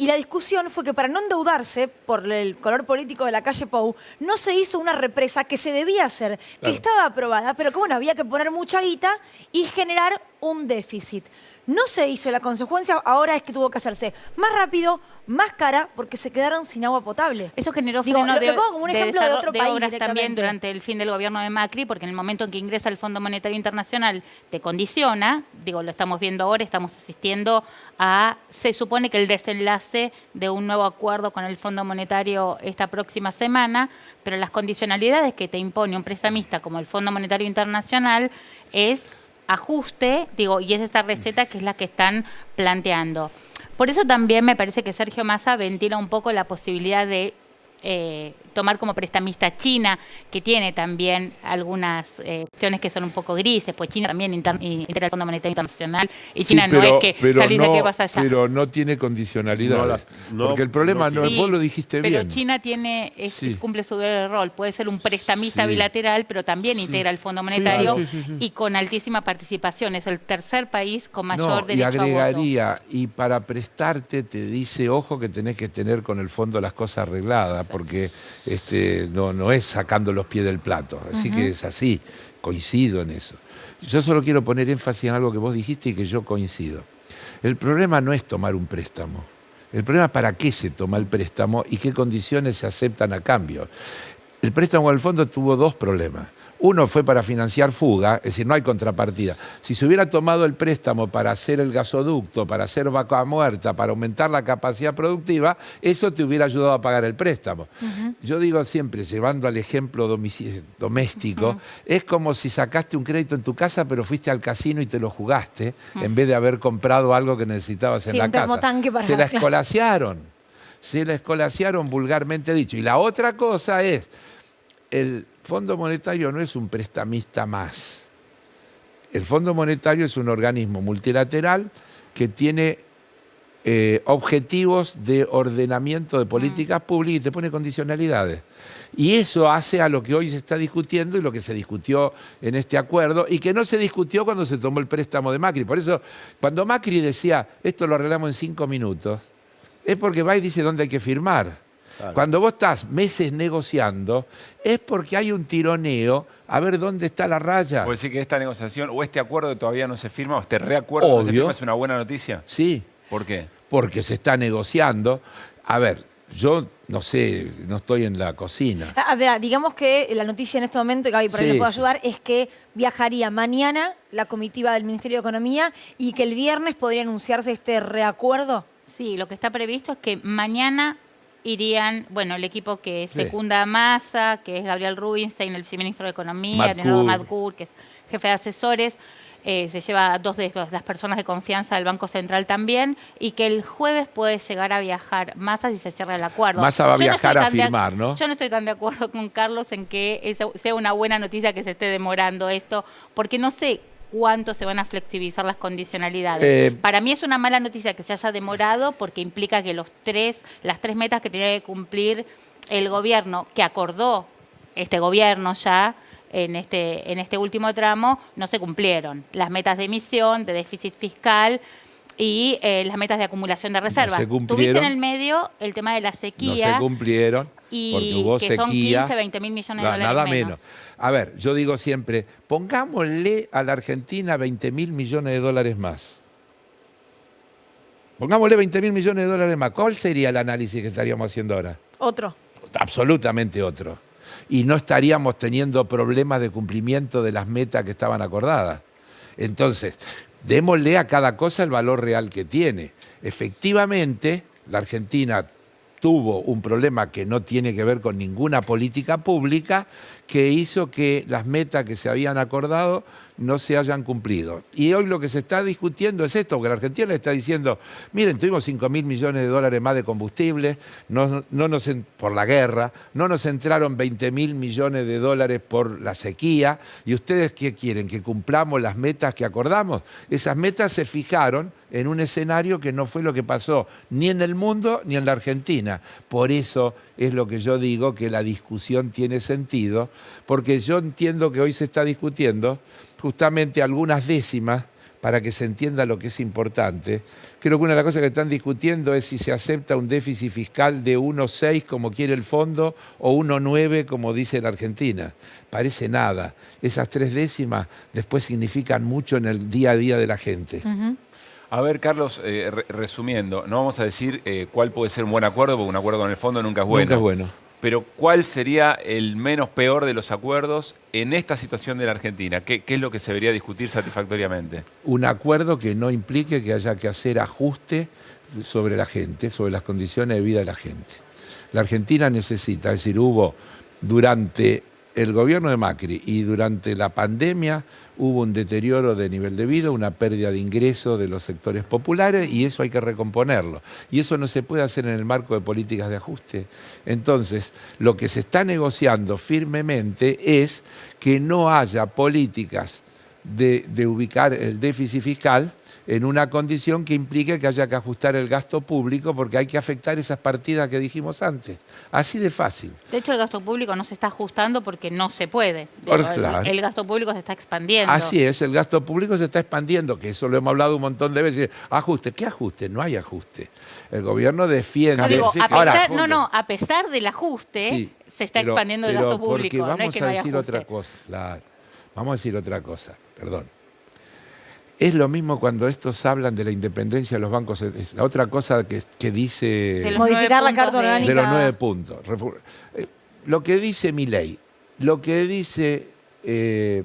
Y la discusión fue que para no endeudarse por el color político de la calle Pou, no se hizo una represa que se debía hacer, que estaba aprobada, pero que bueno, había que poner mucha guita y generar un déficit. No se hizo, la consecuencia ahora es que tuvo que hacerse más rápido, más cara, porque se quedaron sin agua potable. Eso generó freno de obras también durante el fin del gobierno de Macri, porque en el momento en que ingresa el Fondo Monetario Internacional te condiciona, digo, lo estamos viendo ahora, estamos asistiendo a, se supone que el desenlace de un nuevo acuerdo con el Fondo Monetario esta próxima semana, pero las condicionalidades que te impone un prestamista como el Fondo Monetario Internacional es ajuste, digo, y es esta receta que es la que están planteando. Por eso también me parece que Sergio Massa ventila un poco la posibilidad de tomar como prestamista a China, que tiene también algunas cuestiones que son un poco grises, pues China también integra el Fondo Monetario Internacional y China no es que salís de aquí vas allá. Pero no tiene condicionalidades, porque el problema, vos lo dijiste bien. Pero China tiene, cumple su doble rol, puede ser un prestamista bilateral, pero también integra el Fondo Monetario y con altísima participación, es el tercer país con mayor derecho a voto. Y agregaría, y para prestarte te dice, ojo que tenés que tener con el fondo las cosas arregladas, porque no es sacando los pies del plato. Así que es así, coincido en eso. Yo solo quiero poner énfasis en algo que vos dijiste y que yo coincido. El problema no es tomar un préstamo. El problema es para qué se toma el préstamo y qué condiciones se aceptan a cambio. El préstamo del fondo tuvo dos problemas. Uno fue para financiar fuga, es decir, no hay contrapartida. Si se hubiera tomado el préstamo para hacer el gasoducto, para hacer Vaca Muerta, para aumentar la capacidad productiva, eso te hubiera ayudado a pagar el préstamo. Yo digo siempre, llevando al ejemplo doméstico, es como si sacaste un crédito en tu casa, pero fuiste al casino y te lo jugaste, en vez de haber comprado algo que necesitabas en la casa. Se la escolasearon. Se la escolasearon vulgarmente dicho. Y la otra cosa es, el Fondo Monetario no es un prestamista más. El Fondo Monetario es un organismo multilateral que tiene objetivos de ordenamiento de políticas públicas y te pone condicionalidades. Y eso hace a lo que hoy se está discutiendo y lo que se discutió en este acuerdo y que no se discutió cuando se tomó el préstamo de Macri. Por eso, cuando Macri decía, esto lo arreglamos en 5 minutos, es porque va y dice dónde hay que firmar. Claro. Cuando vos estás meses negociando, es porque hay un tironeo a ver dónde está la raya. ¿Puede decir que esta negociación o este acuerdo que todavía no se firma o este reacuerdo no se firma es una buena noticia? Sí. ¿Por qué? Porque se está negociando. A ver, yo no sé, no estoy en la cocina. A ver, digamos que la noticia en este momento, y Gaby por ahí nos puede ayudar, es que viajaría mañana la comitiva del Ministerio de Economía y que el viernes podría anunciarse este reacuerdo. Sí, lo que está previsto es que mañana irían, bueno, el equipo que secunda a Massa, que es Gabriel Rubinstein, el viceministro de Economía, Leonardo Madcour, que es jefe de asesores, se lleva a 2 de las personas de confianza del Banco Central también, y que el jueves puede llegar a viajar Massa si se cierra el acuerdo. Massa va a viajar a firmar, ¿no? Yo no estoy tan de acuerdo con Carlos en que sea una buena noticia que se esté demorando esto, porque no sé cuánto se van a flexibilizar las condicionalidades. Para mí es una mala noticia que se haya demorado porque implica que las tres metas que tenía que cumplir el gobierno, que acordó este gobierno ya en este último tramo, no se cumplieron. Las metas de emisión, de déficit fiscal y las metas de acumulación de reservas. No Tuviste en el medio el tema de la sequía. No se cumplieron porque hubo que son sequía. 15, 20 mil millones de dólares nada menos. A ver, yo digo siempre, pongámosle a la Argentina 20 mil millones de dólares más. Pongámosle 20 mil millones de dólares más. ¿Cuál sería el análisis que estaríamos haciendo ahora? Otro. Absolutamente otro. Y no estaríamos teniendo problemas de cumplimiento de las metas que estaban acordadas. Entonces, démosle a cada cosa el valor real que tiene. Efectivamente, la Argentina tuvo un problema que no tiene que ver con ninguna política pública que hizo que las metas que se habían acordado no se hayan cumplido. Y hoy lo que se está discutiendo es esto, porque la Argentina le está diciendo, miren, tuvimos 5.000 millones de dólares más de combustible por la guerra, no nos entraron 20.000 millones de dólares por la sequía, y ustedes ¿qué quieren? ¿Que cumplamos las metas que acordamos? Esas metas se fijaron en un escenario que no fue lo que pasó ni en el mundo ni en la Argentina. Por eso es lo que yo digo, que la discusión tiene sentido, porque yo entiendo que hoy se está discutiendo justamente algunas décimas para que se entienda lo que es importante. Creo que una de las cosas que están discutiendo es si se acepta un déficit fiscal de 1,6 como quiere el fondo o 1,9 como dice la Argentina. Parece nada. Esas 3 décimas después significan mucho en el día a día de la gente. A ver, Carlos, resumiendo, no vamos a decir cuál puede ser un buen acuerdo, porque un acuerdo con el fondo nunca es bueno. Nunca es bueno. Pero ¿cuál sería el menos peor de los acuerdos en esta situación de la Argentina? ¿Qué es lo que se debería discutir satisfactoriamente? Un acuerdo que no implique que haya que hacer ajuste sobre la gente, sobre las condiciones de vida de la gente. La Argentina necesita, es decir, hubo durante el gobierno de Macri y durante la pandemia hubo un deterioro de nivel de vida, una pérdida de ingresos de los sectores populares y eso hay que recomponerlo. Y eso no se puede hacer en el marco de políticas de ajuste. Entonces, lo que se está negociando firmemente es que no haya políticas de ubicar el déficit fiscal en una condición que implique que haya que ajustar el gasto público porque hay que afectar esas partidas que dijimos antes. Así de fácil. De hecho, el gasto público no se está ajustando porque no se puede. Claro. El gasto público se está expandiendo. Así es, el gasto público se está expandiendo, que eso lo hemos hablado un montón de veces. Ajuste, ¿qué ajuste? No hay ajuste. El gobierno defiende... No, digo, a pesar del ajuste, sí, se está expandiendo el gasto público. Vamos no es que no a haya decir ajuste. otra cosa, claro. Vamos a decir otra cosa, perdón. Es lo mismo cuando estos hablan de la independencia de los bancos. La otra cosa que dice... Modificar la Carta Orgánica. De los 9 puntos. Lo que dice Milei, lo que dice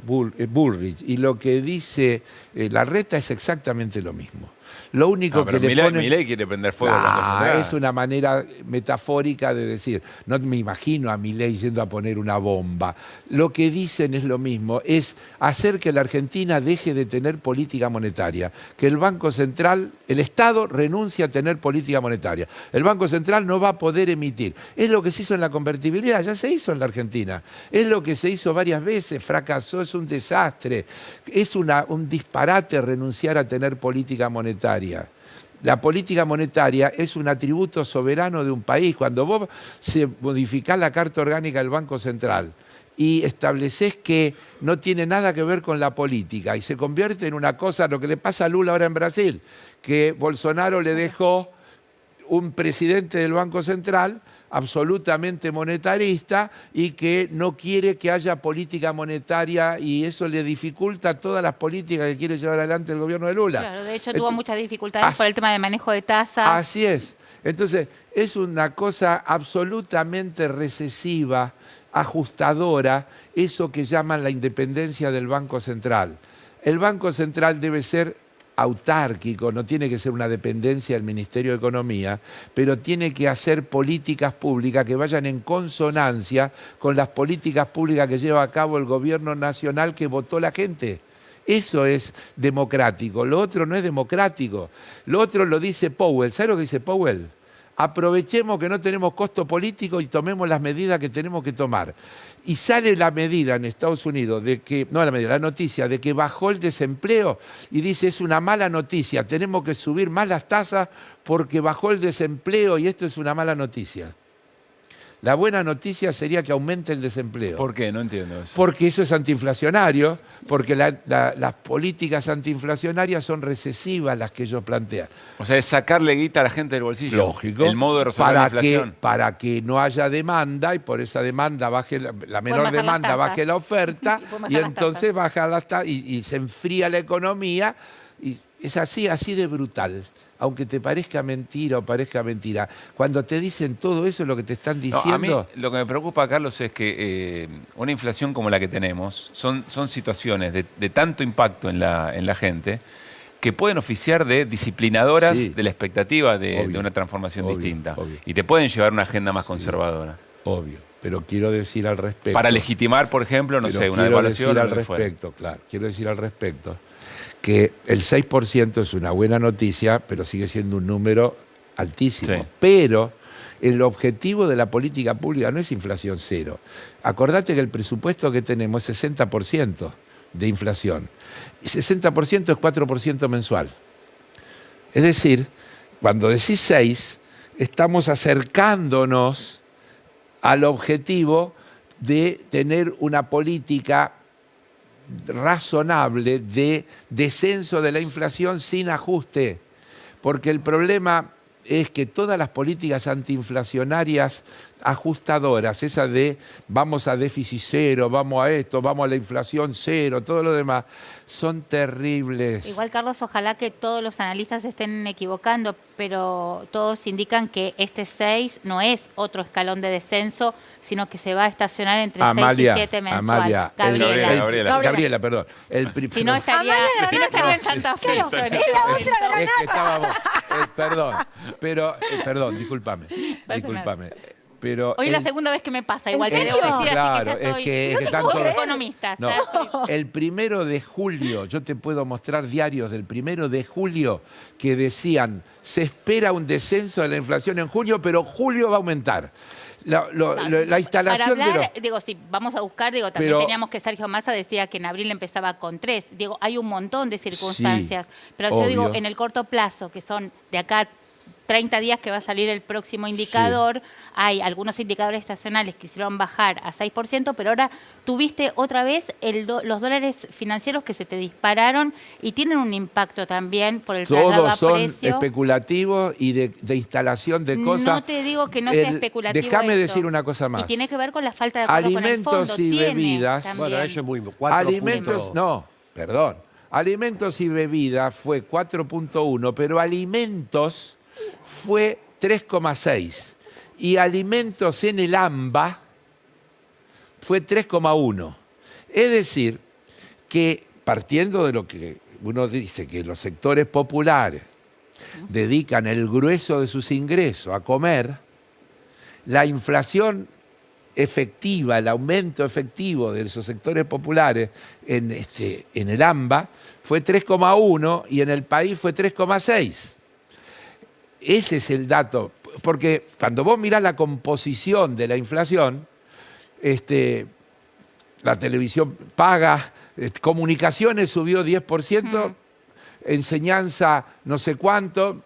Bullrich y lo que dice Larreta es exactamente lo mismo. Lo único que le pone... Milei quiere prender fuego al Banco Central. Es una manera metafórica de decir, no me imagino a Milei yendo a poner una bomba. Lo que dicen es lo mismo, es hacer que la Argentina deje de tener política monetaria, que el Banco Central, el Estado renuncie a tener política monetaria. El Banco Central no va a poder emitir. Es lo que se hizo en la convertibilidad, ya se hizo en la Argentina. Es lo que se hizo varias veces, fracasó, es un desastre. Es un disparate renunciar a tener política monetaria. La política monetaria es un atributo soberano de un país. Cuando vos modificás la Carta Orgánica del Banco Central y establecés que no tiene nada que ver con la política y se convierte en una cosa, lo que le pasa a Lula ahora en Brasil, que Bolsonaro le dejó un presidente del Banco Central absolutamente monetarista y que no quiere que haya política monetaria y eso le dificulta todas las políticas que quiere llevar adelante el gobierno de Lula. Claro, de hecho tuvo muchas dificultades por el tema de manejo de tasas. Así es. Entonces, es una cosa absolutamente recesiva, ajustadora, eso que llaman la independencia del Banco Central. El Banco Central debe ser autárquico, no tiene que ser una dependencia del Ministerio de Economía, pero tiene que hacer políticas públicas que vayan en consonancia con las políticas públicas que lleva a cabo el gobierno nacional que votó la gente. Eso es democrático, lo otro no es democrático. Lo otro lo dice Powell. ¿Sabe lo que dice Powell? Aprovechemos que no tenemos costo político y tomemos las medidas que tenemos que tomar. Y sale la medida en Estados Unidos, la noticia de que bajó el desempleo y dice es una mala noticia, tenemos que subir más las tasas porque bajó el desempleo y esto es una mala noticia. La buena noticia sería que aumente el desempleo. ¿Por qué? No entiendo eso. Porque eso es antiinflacionario, porque las políticas antiinflacionarias son recesivas las que ellos plantean. O sea, es sacarle guita a la gente del bolsillo. Lógico. El modo de resolver la inflación. Para que no haya demanda y por esa demanda baje la menor demanda, baje la oferta y entonces baja las tasas y se enfría la economía. Y es así de brutal. Aunque te parezca mentira o parezca mentira. Cuando te dicen todo eso, lo que te están diciendo... No, a mí lo que me preocupa, Carlos, es que una inflación como la que tenemos son situaciones de tanto impacto en la gente que pueden oficiar de disciplinadoras de la expectativa de una transformación distinta. Obvio. Y te pueden llevar a una agenda más conservadora. Obvio. pero quiero decir al respecto. Para legitimar, por ejemplo, no sé, una evaluación. Quiero decir al respecto que el 6% es una buena noticia, pero sigue siendo un número altísimo. Sí. Pero el objetivo de la política pública no es inflación cero. Acordate que el presupuesto que tenemos es 60% de inflación. Y 60% es 4% mensual. Es decir, cuando decís 6, estamos acercándonos al objetivo de tener una política razonable de descenso de la inflación sin ajuste. Porque el problema es que todas las políticas antiinflacionarias ajustadoras, esa de vamos a déficit cero, vamos a esto, vamos a la inflación cero, todo lo demás, son terribles. Igual, Carlos, ojalá que todos los analistas estén equivocando, pero todos indican que este 6 no es otro escalón de descenso, sino que se va a estacionar entre 6 y 7 mensual. Gabriela, perdón. Si no estaría en Santa Fe. Perdón, discúlpame. Pero hoy es la segunda vez que me pasa, igual te debo decir, claro, así que ya estoy tanto economistas. No, el 1 de julio, yo te puedo mostrar diarios del 1 de julio que decían, se espera un descenso de la inflación en junio, pero julio va a aumentar. La instalación para hablar, digo, si vamos a buscar, digo, también teníamos que Sergio Massa decía que en abril empezaba con 3. Digo, hay un montón de circunstancias, sí, pero yo digo, en el corto plazo, que son de acá 30 días que va a salir el próximo indicador, sí, hay algunos indicadores estacionales que hicieron bajar a 6%, pero ahora tuviste otra vez los dólares financieros que se te dispararon y tienen un impacto también por el traslado a precio. Todos son especulativos y de instalación de cosas. No te digo que no sea especulativo. Déjame decir una cosa más. Y tiene que ver con la falta de acuerdo alimentos con el fondo. Y bebidas. También. Bueno, eso es muy... Alimentos y bebidas fue 4.1, pero alimentos fue 3,6 y alimentos en el AMBA fue 3,1. Es decir, que partiendo de lo que uno dice que los sectores populares dedican el grueso de sus ingresos a comer, la inflación efectiva, el aumento efectivo de esos sectores populares en el AMBA fue 3,1 y en el país fue 3,6. Ese es el dato, porque cuando vos mirás la composición de la inflación, la televisión paga, comunicaciones subió 10%, enseñanza no sé cuánto,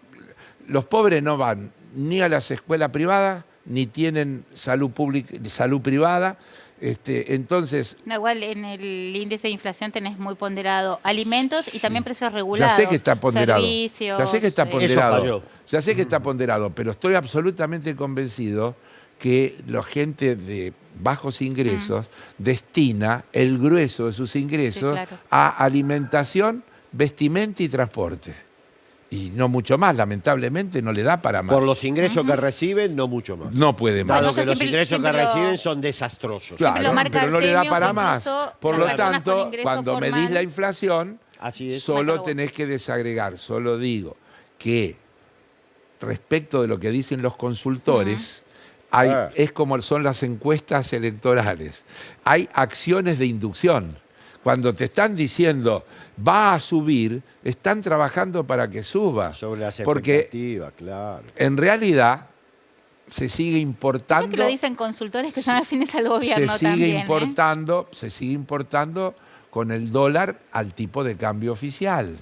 los pobres no van ni a las escuelas privadas, ni tienen salud pública, salud privada. Entonces, no, igual en el índice de inflación tenés muy ponderado alimentos y también precios regulados. Ya sé que está ponderado. Servicios, ya sé que está ponderado. Ya sé que está ponderado, pero estoy absolutamente convencido que la gente de bajos ingresos destina el grueso de sus ingresos a alimentación, vestimenta y transporte. Y no mucho más, lamentablemente no le da para más. Por los ingresos que reciben, no mucho más. No puede más. Dado que los ingresos que reciben son desastrosos. Claro, pero no le da para más. Por lo tanto, cuando medís la inflación, solo tenés que desagregar. Solo digo que respecto de lo que dicen los consultores, es como son las encuestas electorales. Hay acciones de inducción. Cuando te están diciendo va a subir, están trabajando para que suba. Sobre las expectativas, claro. En realidad se sigue importando. Creo que lo dicen consultores que son afines al gobierno también. Se sigue importando con el dólar al tipo de cambio oficial.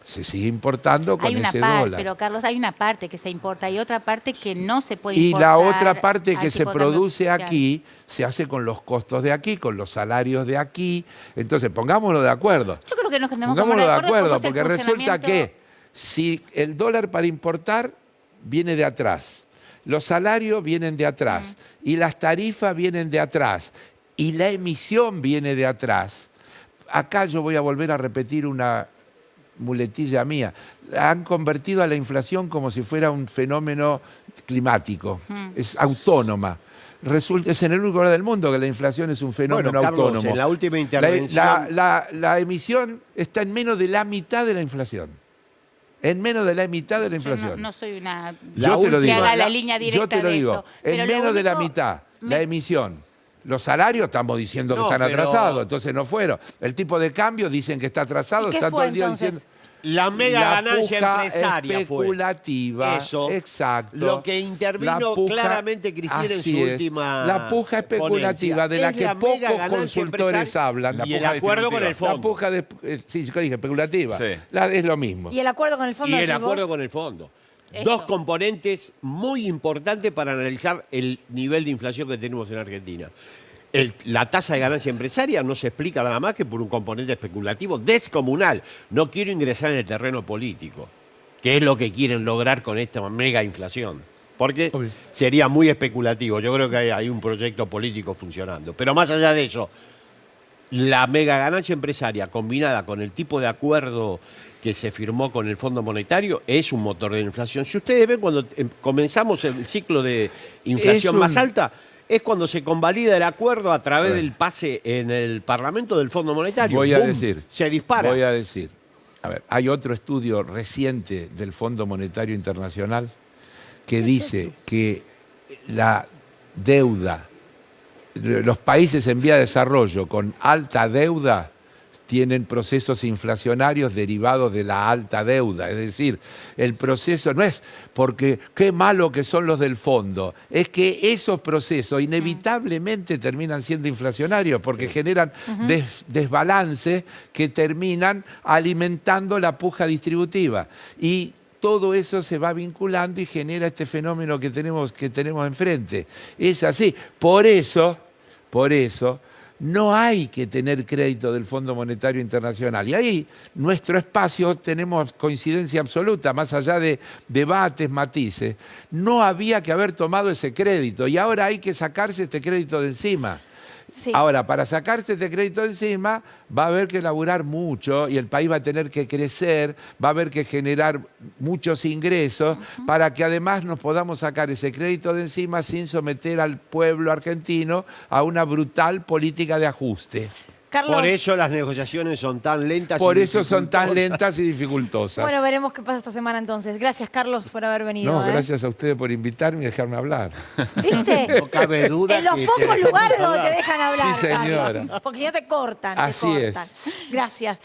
Se sigue importando con ese dólar. Pero, Carlos, hay una parte que se importa y otra parte que no se puede importar. Y la otra parte que se produce aquí se hace con los costos de aquí, con los salarios de aquí. Entonces, pongámoslo de acuerdo. Yo creo que nos tenemos pongámoslo de acuerdo, porque resulta que si el dólar para importar viene de atrás, los salarios vienen de atrás y las tarifas vienen de atrás y la emisión viene de atrás, acá yo voy a volver a repetir una muletilla mía, han convertido a la inflación como si fuera un fenómeno climático, es autónoma. Es en el único lugar del mundo que la inflación es un fenómeno autónomo. Carlos, en la última intervención... La emisión está en menos de la mitad de la inflación. En menos de la mitad de la inflación. No soy una... Yo te lo digo. Que haga la línea directa yo te lo digo. En menos de la mitad. la emisión. Los salarios estamos diciendo que están atrasados, entonces no fueron. El tipo de cambio dicen que está atrasado, está todo el día diciendo... La mega ganancia empresaria especulativa. Eso. Exacto. Lo que intervino claramente Cristina en su última La puja especulativa de la que pocos consultores hablan. Y el acuerdo con el fondo. La puja sí, dije especulativa. Sí. Es lo mismo. Y el acuerdo con el fondo. Y el acuerdo con el fondo. Dos componentes muy importantes para analizar el nivel de inflación que tenemos en Argentina. La tasa de ganancia empresaria no se explica nada más que por un componente especulativo descomunal. No quiero ingresar en el terreno político, que es lo que quieren lograr con esta mega inflación. Porque sería muy especulativo. Yo creo que hay un proyecto político funcionando. Pero más allá de eso, la mega ganancia empresaria combinada con el tipo de acuerdo que se firmó con el Fondo Monetario es un motor de inflación. Si ustedes ven, cuando comenzamos el ciclo de inflación más alta, es cuando se convalida el acuerdo a través del pase en el Parlamento del Fondo Monetario. Se dispara. Voy a decir, a ver, hay otro estudio reciente del Fondo Monetario Internacional que dice que la deuda, los países en vía de desarrollo con alta deuda tienen procesos inflacionarios derivados de la alta deuda. Es decir, el proceso no es porque qué malo que son los del fondo, es que esos procesos inevitablemente terminan siendo inflacionarios porque generan desbalances que terminan alimentando la puja distributiva. Y todo eso se va vinculando y genera este fenómeno que tenemos enfrente. Es así. Por eso, no hay que tener crédito del Fondo Monetario Internacional. Y ahí, nuestro espacio, tenemos coincidencia absoluta, más allá de debates, matices. No había que haber tomado ese crédito y ahora hay que sacarse este crédito de encima. Sí. Ahora, para sacarse este crédito de encima, va a haber que laburar mucho y el país va a tener que crecer, va a haber que generar muchos ingresos para que además nos podamos sacar ese crédito de encima sin someter al pueblo argentino a una brutal política de ajuste. Carlos. Por eso las negociaciones son tan lentas. Por eso son tan lentas y dificultosas. Bueno, veremos qué pasa esta semana entonces. Gracias, Carlos, por haber venido. No, gracias a ustedes por invitarme y dejarme hablar. ¿Viste? No cabe duda. En los pocos lugares donde te dejan hablar, sí, señora. Carlos, porque si no te cortan. Así es. Gracias.